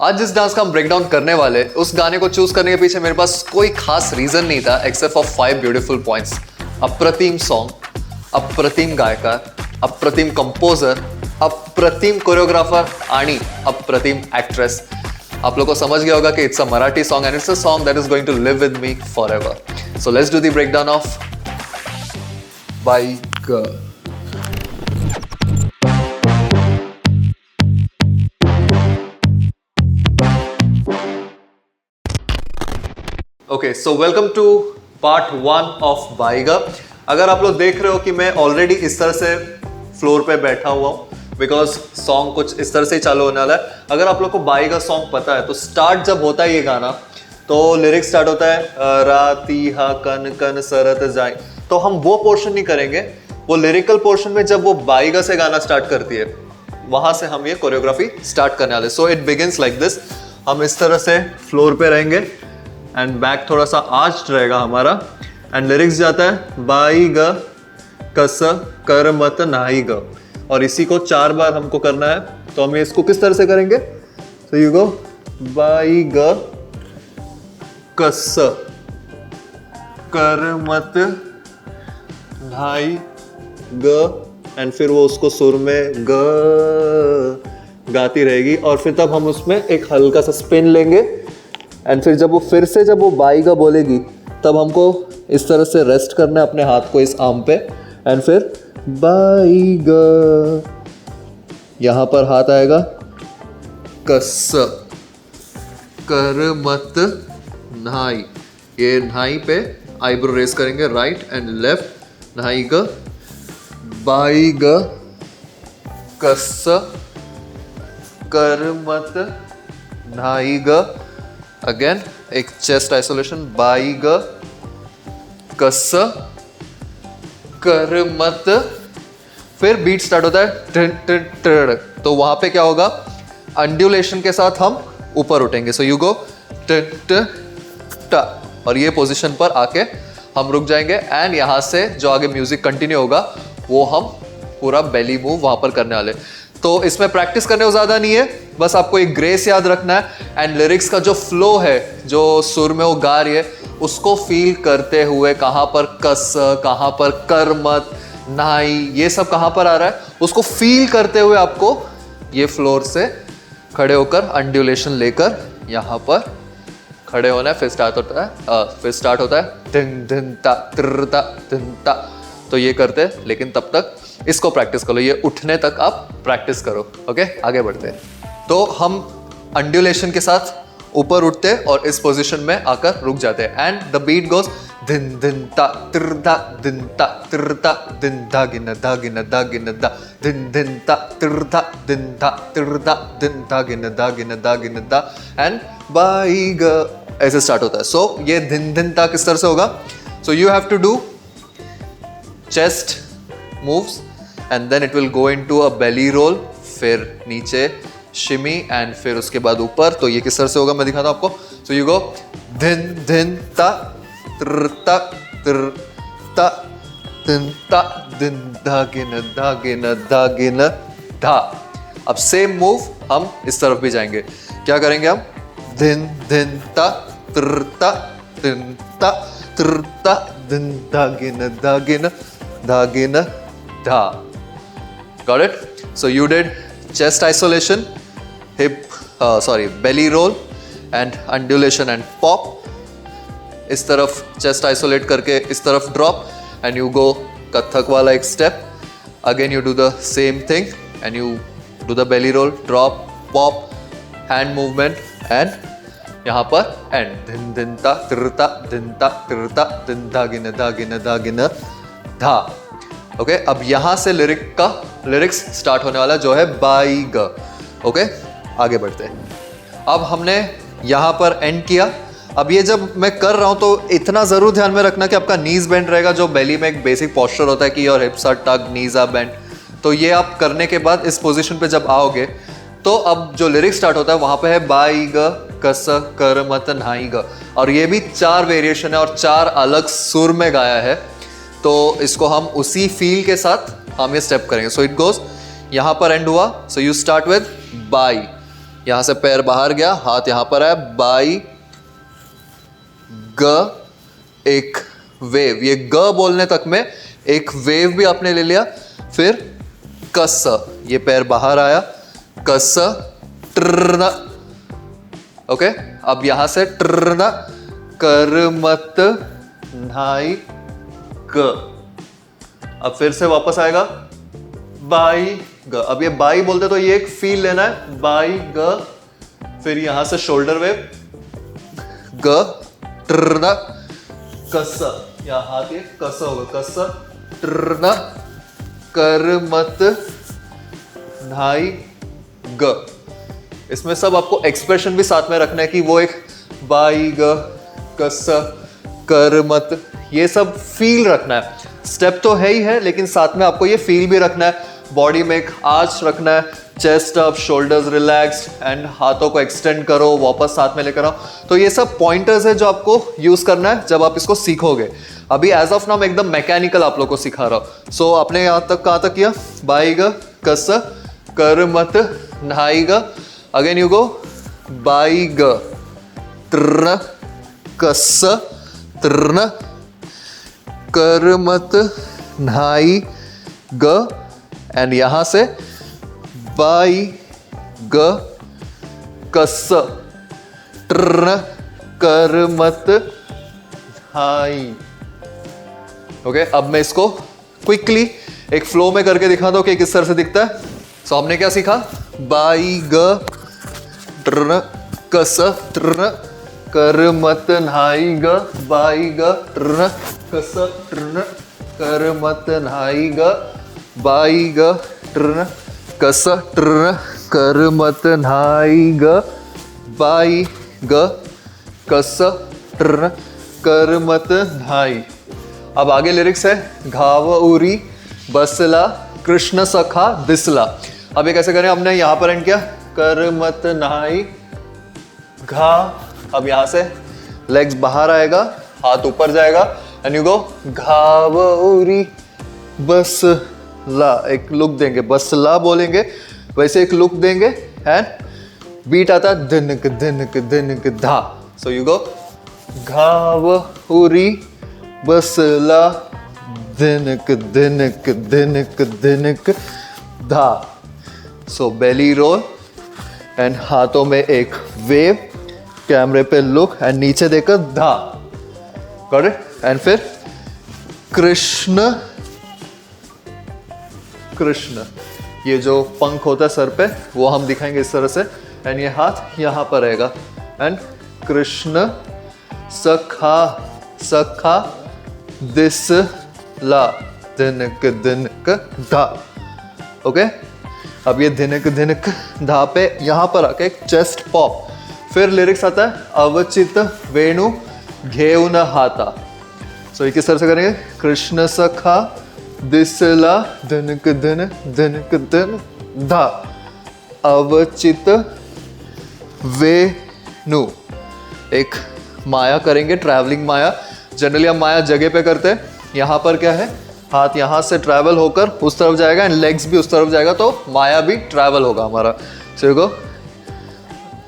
आज जिस डांस का हम ब्रेक डाउन करने वाले, उस गाने को चूज करने के पीछे मेरे पास कोई खास रीजन नहीं था एक्सेप्ट फॉर 5 ब्यूटीफुल पॉइंट्स। अप्रतिम सॉन्ग, अप्रतिम गायकार, अप्रतिम कंपोजर, अप्रतिम कोरियोग्राफर आणि अप्रतिम एक्ट्रेस। आप लोगों को समझ गया होगा कि it's a Marathi song and it's a song that is going to live with me forever. So let's do the break down of बाईग। Okay, so welcome to part 1 of Baiga. अगर आप लोग देख रहे हो कि मैं ऑलरेडी इस तरह से फ्लोर पे बैठा हुआ हूँ बिकॉज सॉन्ग कुछ इस तरह से ही चालू होने वाला है। अगर आप लोग को बाईगा सॉन्ग पता है तो स्टार्ट जब होता है ये गाना तो लिरिक्स स्टार्ट होता है राती हा कन कन सरत जाए, तो हम वो पोर्शन नहीं करेंगे। वो लिरिकल पोर्शन में जब वो बाईगा से गाना स्टार्ट करती है वहां से हम ये कोरियोग्राफी स्टार्ट करने वाले। So it begins like this. हम इस तरह से फ्लोर पे रहेंगे एंड बैक थोड़ा सा आर्च्ड रहेगा हमारा एंड लिरिक्स जाता है बाई ग कस कर मत नाही ग, और इसी को 4 बार हमको करना है। तो हम इसको किस तरह से करेंगे? तो यू गो बाई ग कस कर मत नाही ग एंड फिर वो उसको सुर में ग गाती रहेगी और फिर तब हम उसमें एक हल्का सा स्पिन लेंगे एंड फिर जब वो बाईगा बोलेगी तब हमको इस तरह से रेस्ट करना है अपने हाथ को इस आर्म पे एंड फिर बाईगा, यहाँ पर हाथ आएगा कस कर मत नहाई, ये नहाई पे आईब्रो रेस करेंगे राइट एंड लेफ्ट, नहाईगा बाईगा कस कर मत नहाईगा। अगेन एक चेस्ट आइसोलेशन बाईग कस कर मत, फिर बीट स्टार्ट होता है टिन टिन टिन, तो वहां पे क्या होगा? अंड्यूलेशन के साथ हम ऊपर उठेंगे। So you go tin tin टा, और ये पोजीशन पर आके हम रुक जाएंगे एंड यहां से जो आगे म्यूजिक कंटिन्यू होगा वो हम पूरा बेली मूव वहां पर करने वाले। तो इसमें प्रैक्टिस करने को ज़्यादा नहीं है, बस आपको एक ग्रेस याद रखना है एंड लिरिक्स का जो फ्लो है, जो सुर में वो गा रही है उसको फील करते हुए कहाँ पर कस, कहाँ पर कर मत नाई, ये सब कहाँ पर आ रहा है उसको फील करते हुए आपको ये फ्लोर से खड़े होकर अंड्यूलेशन लेकर यहाँ पर खड़े होना है। फिर स्टार्ट होता है धिन धिन ता तिर ता धिन ता, तो ये करते हैं। लेकिन तब तक इसको प्रैक्टिस करो, ये उठने तक आप प्रैक्टिस करो। ओके, आगे बढ़ते हैं। तो हम अंड्यूलेशन के साथ ऊपर उठते हैं और इस पोजीशन में आकर रुक जाते हैं एंड द बीट गोज धिन धिन ता तिर ता दिन ता तिर ता दिन धा गिन धा गिन धा गिन धा धिन धिन ता तिर ता दिन धा तिर ता दिन धा गिन धा गिन धा गिन धा एंड बाईग, ऐसे स्टार्ट होता है। सो ये धिन धिन ता किस तरह से होगा? So you have to do chest moves and then it will go into a belly roll, फिर नीचे शिमी एंड फिर उसके बाद ऊपर। तो ये किस तरह से होगा मैं दिखाता हूँ आपको। सो यू गो धिन धिन ता तिर ता तिर ता दिन ता दिन धा गिन धा गिन धा गिन धा। अब सेम मूव हम इस तरफ भी जाएंगे। क्या करेंगे हम? धिन धिन ता तिर ता दिन ता तिर ता दिन धा गिन धा गिन धा गिन धा। Got it? So you did chest isolation, belly roll and undulation and pop. इस तरफ chest isolate करके इस तरफ drop and you go Kathak वाला एक step. Again you do the same thing and you do the belly roll, drop, pop, hand movement and यहाँ पर end. धिन धिन ता तिरता दिन ता तिरता दिन धा गिन धा। ओके, अब यहां से लिरिक्स स्टार्ट होने वाला जो है बाईग। ओके, आगे बढ़ते हैं। अब हमने यहां पर एंड किया। अब ये जब मैं कर रहा हूं तो इतना जरूर ध्यान में रखना कि आपका नीज बेंड रहेगा। जो बेली में एक बेसिक पोस्चर होता है कि your hips are tucked, knees are bend, तो ये आप करने के बाद इस पोजीशन पे जब आओगे तो अब जो लिरिक्स स्टार्ट होता है वहां पे है बाईग कस कर मत नाईग, और ये भी 4 वेरिएशन है और 4 अलग सुर में गाया है। तो इसको हम उसी फील के साथ हम ये स्टेप करेंगे। सो इट गोज, यहाँ पर एंड हुआ। So you start with by यहां से पैर बाहर गया, हाथ यहां पर है, बाई ग, एक वेव, ये ग बोलने तक में एक वेव भी आपने ले लिया। फिर कस, ये पैर बाहर आया, कस ट्रन, ओके। अब यहां से ट्रन, कर मत न्हाई ग, अब फिर से वापस आएगा बाई ग। अब ये बाई बोलते तो ये एक फील लेना है, बाई ग, फिर यहां से शोल्डर वेव, ग ट्रन कस, यहां हाथ ये कस होगा, कस ट्रन, कर मत न्हाई ग। इसमें सब आपको एक्सप्रेशन भी साथ में रखना है कि वो एक बाई ग, कस, कर मत, ये सब फील रखना है। स्टेप तो है ही है, लेकिन साथ में आपको ये फील भी रखना है। बॉडी में एक आर्च रखना है, chest up, shoulders relaxed, and हाथों को एक्सटेंड करो, वापस साथ में लेकर आओ। तो ये सब पॉइंटर्स है जो आपको यूज करना है जब आप इसको सीखोगे। अभी एज ऑफ नाउ मैं एकदम मैकेनिकल आप लोग को सिखा रहा हूं। सो आपने यहां तक कहां तक किया, बाई ग, कस, कर मत न्हाई ग, अगेन यू गो बाई ग, ट्रन कस ट्रन, कर मत न्हाई ग, एंड यहां से बाई ग, कस ट्रन, कर मत न्हाई। ओके, अब मैं इसको क्विकली एक फ्लो में करके दिखा दो कि किस तरह से दिखता है। सो हमने क्या सीखा, बाई ग ट्रन कस ट्रन, कर मत न्हाई ग, बाई ग ट्रन कस ट्रन, कर मत न्हाई ग, बाई ग ट्रन कस ट्रन, कर मत न्हाई ग, बाई ग कस ट्रन, कर मत न्हाई। अब आगे लिरिक्स है, घाव उरी बसला कृष्ण सखा दिसला। अब ये कैसे करें, हमने यहां पर एंड किया, कर मत न्हाई घा, अब यहां से लेग्स बाहर आएगा, हाथ ऊपर जाएगा, एंड यू गो घाव उरी बसला, एक लुक देंगे, बसला बोलेंगे वैसे एक लुक देंगे, एंड बीट आता दिनक दिनक दिनक धा। सो यू गो घाव उरी बसला दिनक दिनक दिनक दिनक धा। सो बेली रोल एंड हाथों में एक वेव, कैमरे पे लुक एंड नीचे देखकर धा, गॉट इट। एंड फिर कृष्ण कृष्ण, ये जो पंख होता है सर पे वो हम दिखाएंगे इस तरह से, एंड ये हाथ यहां पर रहेगा, एंड कृष्ण सखा सखा दिसला दिनक दिनक धा। ओके, अब ये दिनक दिनक धा पे यहां पर आके एक चेस्ट पॉप। फिर लिरिक्स आता है, अवचित वेणु घेऊन हाता। सो ये किस तरह से करेंगे, कृष्ण सखा दिसला दिनक दिन दिनक दिन धा, अवचित वेणु, एक माया करेंगे, ट्रैवलिंग माया। जनरली हम माया जगह पे करते हैं, यहाँ पर क्या है, हाथ यहाँ से ट्रैवल होकर उस तरफ जाएगा एंड लेग्स भी उस तरफ जाएगा, तो माया भी ट्रैवल होगा हमारा। सो गो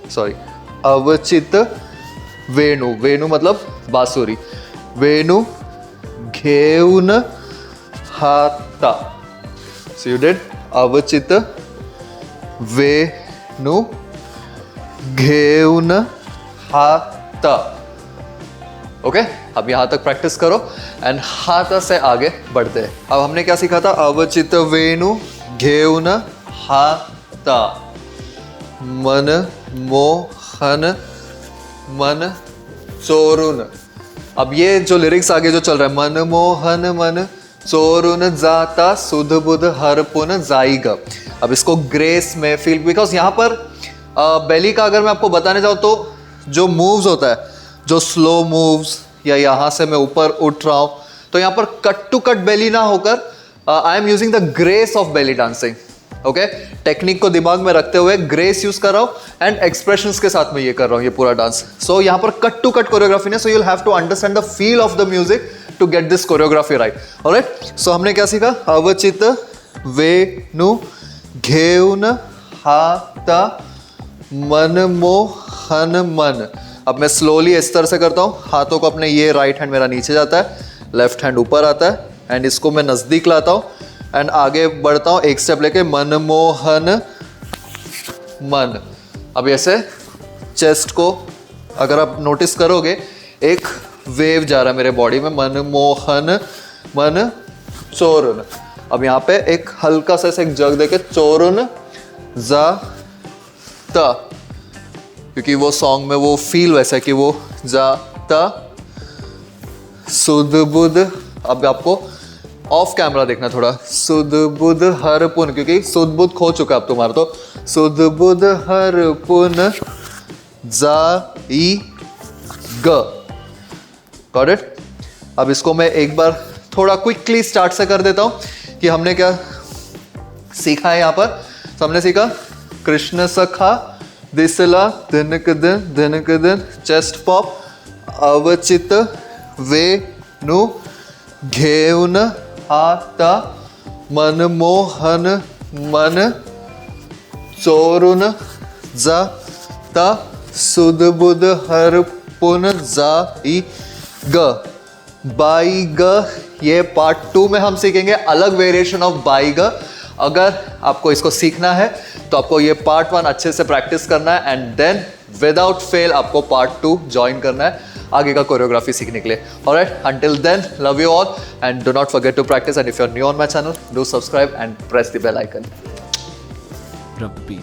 सॉरी, अवचित वेणु, वेणु मतलब बांसुरी, वेणु घेऊन हाता। सो यू डिड अवचित वेणु घेऊन हाता। ओके, अब यहां तक प्रैक्टिस करो एंड हाथ से आगे बढ़ते हैं। अब हमने क्या सीखा था, अवचित वेणु घेऊन हाता, मन मोहन मन चोरुन। अब ये जो लिरिक्स आगे जो चल रहा है, मन मोहन मन चोरुन जाता सुध बुध हरपुन जाइग। अब इसको ग्रेस में फील, बिकॉज यहाँ पर बेली का अगर मैं आपको बताने जाऊँ तो जो मूव्स होता है, जो स्लो मूव्स, या यहाँ से मैं ऊपर उठ रहा हूँ, तो यहाँ पर कट टू कट बेली ना होकर I am using the grace of belly dancing. Okay, technique को दिमाग में रखते हुए ग्रेस यूज कर रहा हूँ एंड एक्सप्रेशंस के साथ में ये कर रहा हूँ ये पूरा डांस। सो यहाँ पर कट टू कट कोरियोग्राफी ने, so you will have to understand the feel of the music to get this choreography right. Alright, so हमने क्या सीखा, अवचित वेणु घेऊन हाता, मनमोहन मन। अब मैं स्लोली इस तरह से करता हूँ, हाथों को अपने, ये राइट हैंड मेरा नीचे जाता है, लेफ्ट हैंड ऊपर आता है, एंड इसको मैं नज़दीक लाता हूँ एंड आगे बढ़ता हूँ एक स्टेप लेके, मनमोहन मन। अब ऐसे चेस्ट को अगर आप नोटिस करोगे एक वेव जा रहा है मेरे बॉडी में, मनमोहन मन चोरुन। अब यहाँ पे एक हल्का सा एक जग देके चोरुन जा ता, क्योंकि वो सॉन्ग में वो फील वैसा है कि वो जाता सुध बुध। अब आपको ऑफ कैमरा देखना थोड़ा, सुध बुध हर पुन, क्योंकि सुध बुध खो चुका अब तुम्हारा, तो सुध बुध हर पुन जा ई ग। Got it? अब इसको मैं एक बार थोड़ा क्विकली स्टार्ट से कर देता हूं कि हमने क्या सीखा है यहाँ पर। तो हमने सीखा कृष्ण सखा दिसला दिनक दिन चेस्ट पॉप अवचित वेणु घेऊन आता मनमोहन मन चोरुन जाता सुध बुध हर पुन जाई ग। बाई ग, ये पार्ट 2 में हम सीखेंगे अलग वेरिएशन ऑफ बाई ग। अगर आपको इसको सीखना है तो आपको ये पार्ट 1 अच्छे से प्रैक्टिस करना है एंड देन विदाउट फेल आपको पार्ट 2 ज्वाइन करना है आगे का कोरियोग्राफी सीखने के लिए। Alright, until then love you all and do not forget to practice, and if you are new on my channel do subscribe and press the bell icon. Rabi